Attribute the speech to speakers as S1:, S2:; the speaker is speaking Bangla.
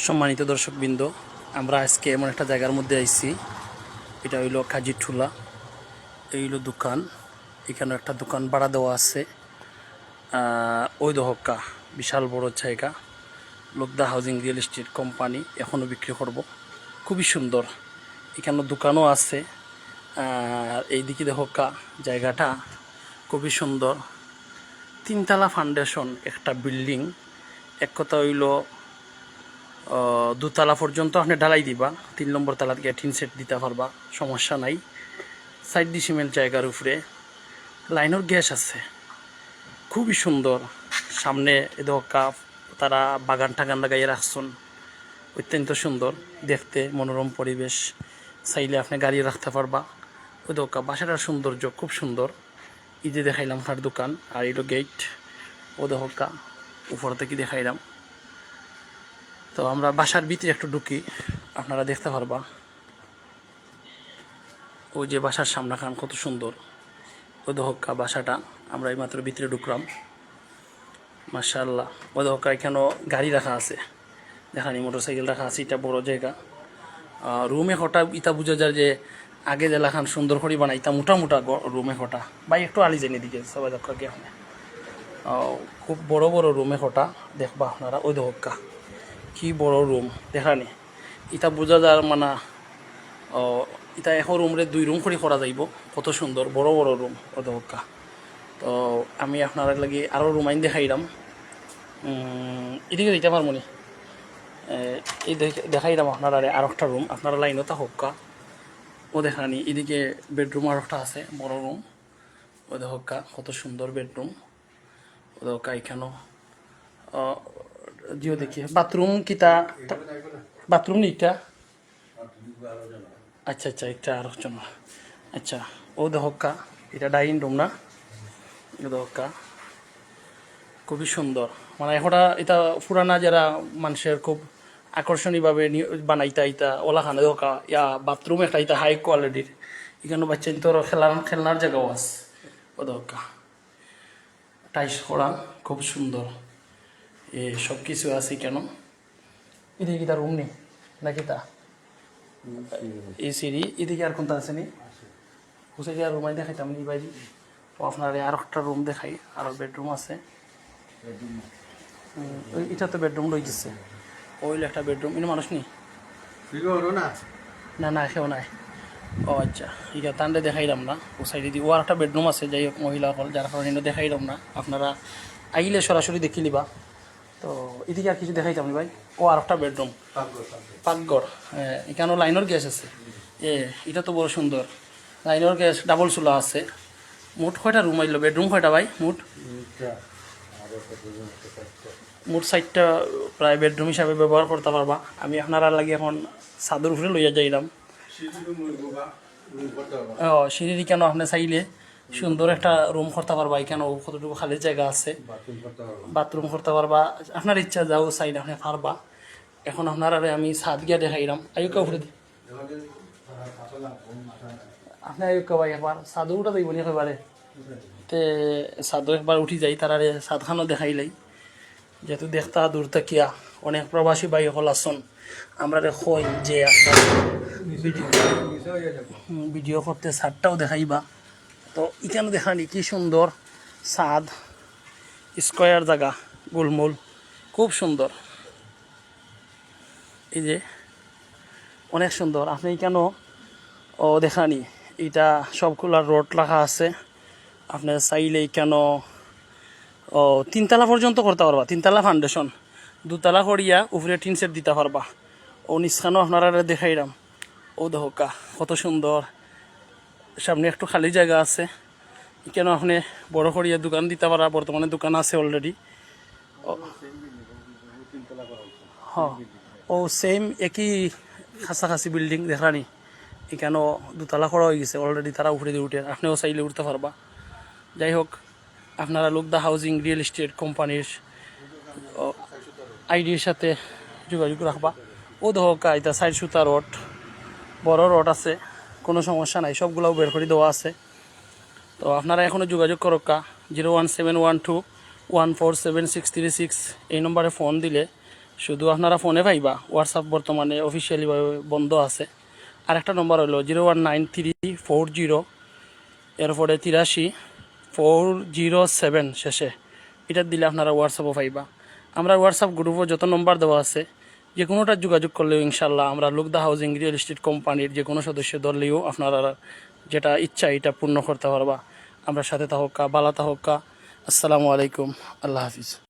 S1: সম্মানিত দর্শকবৃন্দ, আমরা আজকে এমন একটা জায়গার মধ্যে আইছি। এটা হইল কাজিরঠুলা। এই হইল দোকান। এখানে একটা দোকান ভাড়া দেওয়া আছে। ওই দহকা বিশাল বড় জায়গা। লোকদা হাউজিং রিয়েল এস্টেট কোম্পানি এখনও বিক্রি করব। খুবই সুন্দর। এখানে দোকানও আছে। আর এইদিকে দহকা জায়গাটা খুবই সুন্দর। তিনতলা ফাউন্ডেশন একটা বিল্ডিং। এক কথা হইল দুতলা পর্যন্ত আপনি ঢালাই দিবা, 3 নম্বর তলা থেকে টিন সেট দিতে পারবা, সমস্যা নাই। 4 ডিসিমেল জায়গার উপরে লাইনের গ্যাস আছে। খুবই সুন্দর। সামনে এদকা তারা বাগান টাগান লাগাইয়ে রাখছেন, অত্যন্ত সুন্দর দেখতে, মনোরম পরিবেশ। চাইলে আপনি গাড়ি রাখতে পারবা। ওই দোকা বাসাটার সৌন্দর্য খুব সুন্দর। এই যে দেখাইলাম তার দোকান, আর এলো গেট। ও দোকা উপর থেকে দেখাইলাম। তো আমরা বাসার ভিতরে একটু ঢুকি, আপনারা দেখতে পারবা। ওই যে বাসার সামনাখান কত সুন্দর। ওই দহকা বাসাটা আমরা এইমাত্র ভিতরে ঢুকলাম। মাশাআল্লাহ। ওই দহকা এখানেও গাড়ি রাখা আছে, দেখানি মোটরসাইকেল রাখা আছে। এটা বড় জায়গা। রুমে হঠাৎ ইটা বুঝা যায় যে আগে জেলাখান সুন্দর করে বানাই, ইটা মোটা মোটা রুমে হঠা ভাই একটু আলি জানি দিকে সবাই দেখা গিয়ে খুব বড় বড় রুমে হঠা দেখবা আপনারা। ওই দহকা কি বড় রুম দেখানি। ইটা বোঝা যার মানে ইটা এখন রুমরে 2 রুম করে করা যাইব। কত সুন্দর বড় বড় রুম ওদকা। তো আমি আপনার লাগি আরও রুম আইন দেখাইলাম। এদিকে দিতে পারবো নি, এই দেখাইলাম আপনারা আর একটা রুম। আপনারা লাইনতা হক্কা ও দেখানি। এদিকে বেডরুম আর একটা আছে বড় রুম। ও হক্কা কত সুন্দর বেডরুম। ও দহকা এখানেও জিও দেখি বাথরুম কিতা বাথরুম নি এটা। আচ্ছা আচ্ছা, এটা আর হচ্ছে না। আচ্ছা, ও দহকা এটা ডাইনিং রুম না? ও দহকা খুবই সুন্দর। মানে এখনটা এটা পুরানা যারা মানুষের খুব আকর্ষণীয়ভাবে বানাইতা ইতা ওলাখানে দহকা ইয়া বাথরুম একটা ইতা হাই কোয়ালিটির। এখানে বাচ্চা তোর খেলনার জায়গাও আছে। ও দহকা টাইস করা খুব সুন্দর। সব কিছু আছে কেন। এদিকে কিতা রুম নেই নাকি তা এই সিঁড়ি এদিকে আর কোনটা আছে নি? বুঝে গিয়ে রুমাই দেখাইতাম নি বাইরে। তো আপনার আর একটা রুম দেখাই, আরও বেডরুম আছে। এটা তো বেডরুম রয়ে গেছে। ওইল একটা বেডরুম, ইনি মানুষ নি না না কেউ নাই। ও আচ্ছা, ইটা তান্ডে দেখাইলাম না। ও সাইডে দিয়ে ও আর একটা বেডরুম আছে, যাই হোক মহিলা হল, যার কারণে দেখাইলাম না। আপনারা আইলে সরাসরি দেখি লিবা। তো এদিকে আর কিছু দেখাইতাম নি ভাই। ও আর একটা বেডরুম, পাকঘর। হ্যাঁ, এখানেও লাইনের গ্যাস আছে। এটা তো বড় সুন্দর। লাইনের গ্যাস ডাবল চুলা আছে। মোট কয়টা রুম আইলো? বেডরুম কয়টা ভাই? মোট 4টা প্রায় বেডরুম হিসাবে ব্যবহার করতে পারবা। আমি আপনারা লাগে এখন ছাদের উপরে লইয়া যাইলাম। সিঁড়ি কেন আপনি চাইলে সুন্দর একটা রুম করতে পারবা। এখানে কতটুকু খালি জায়গা আছে, বাথরুম করতে পারবা। আপনার ইচ্ছা যাও চাইলে আপনি পারবা। এখন আপনারা আমি ছাদ গিয়া দেখাইলাম। আয়ুকা উপরে দি আপনি আয়ুকা ভাই একবার ছাদও উঠা যাইব নি একেবারে। তে ছাদও একবার উঠি যাই, তারা ছাদখানও দেখাইলাই। যেহেতু দেখতা দূর থাকিয়া অনেক প্রবাসী ভাই হল আসন। আমরা কই যে আপনার ভিডিও করতে ছাদটাও দেখাইবা। তো এখানে দেখানি কি সুন্দর ছাদ, স্কোয়ার জায়গা, গোলমোল, খুব সুন্দর। এই যে অনেক সুন্দর। আপনি কেন দেখানি এটা সবগুলা রোড রাখা আছে। আপনি চাইলে কেন 3তলা পর্যন্ত করতে পারবা। 3তলা ফাউন্ডেশন, 2তলা করিয়া উপরে টিন সেট দিতে পারবা। ও নিচখানেও আপনারা দেখাইলাম। ও দহকা কত সুন্দর। সামনে একটু খালি জায়গা আছে, কেন আপনি বড় করিয়া দোকান দিতে পারা। বর্তমানে দোকান আছে অলরেডি। হ্যাঁ, ও সেম একই কাছাকাছি বিল্ডিং দেখানি। এখানেও 2তলা করা হয়ে গেছে অলরেডি। তারা উপরে দিয়ে উঠে, আপনিও চাইলে উঠতে পারবা। যাই হোক, আপনারা লোকদা হাউজিং রিয়েল এস্টেট কোম্পানির আইডির সাথে যোগাযোগ রাখবা। ও দহকা এটা 4 সুতা রড, বড় রড আছে, কোনো সমস্যা নাই। সবগুলোও বের করে দেওয়া আছে। তো আপনারা এখনও যোগাযোগ করকা 01712 147636 এই নম্বরে ফোন দিলে শুধু আপনারা ফোনে পাইবা, হোয়াটসঅ্যাপ বর্তমানে অফিসিয়ালিভাবে বন্ধ আছে। আর একটা নম্বর হলো 01934 এরপরে 83 407 শেষে, এটা দিলে আপনারা হোয়াটসঅ্যাপও পাইবা। আমরা হোয়াটসঅ্যাপ গ্রুপও যত নম্বর দেওয়া আছে যে কোনোটা যোগাযোগ করলেও ইনশাল্লাহ আমরা লুকদা হাউজিং রিয়েল এস্টেট কোম্পানির যে কোনো সদস্য ধরলেও আপনারা যেটা ইচ্ছা এটা পূর্ণ করতে পারবা। আমরা সাথে থাকা বালা থাকা। আসসালামু আলাইকুম, আল্লাহ হাফিজ।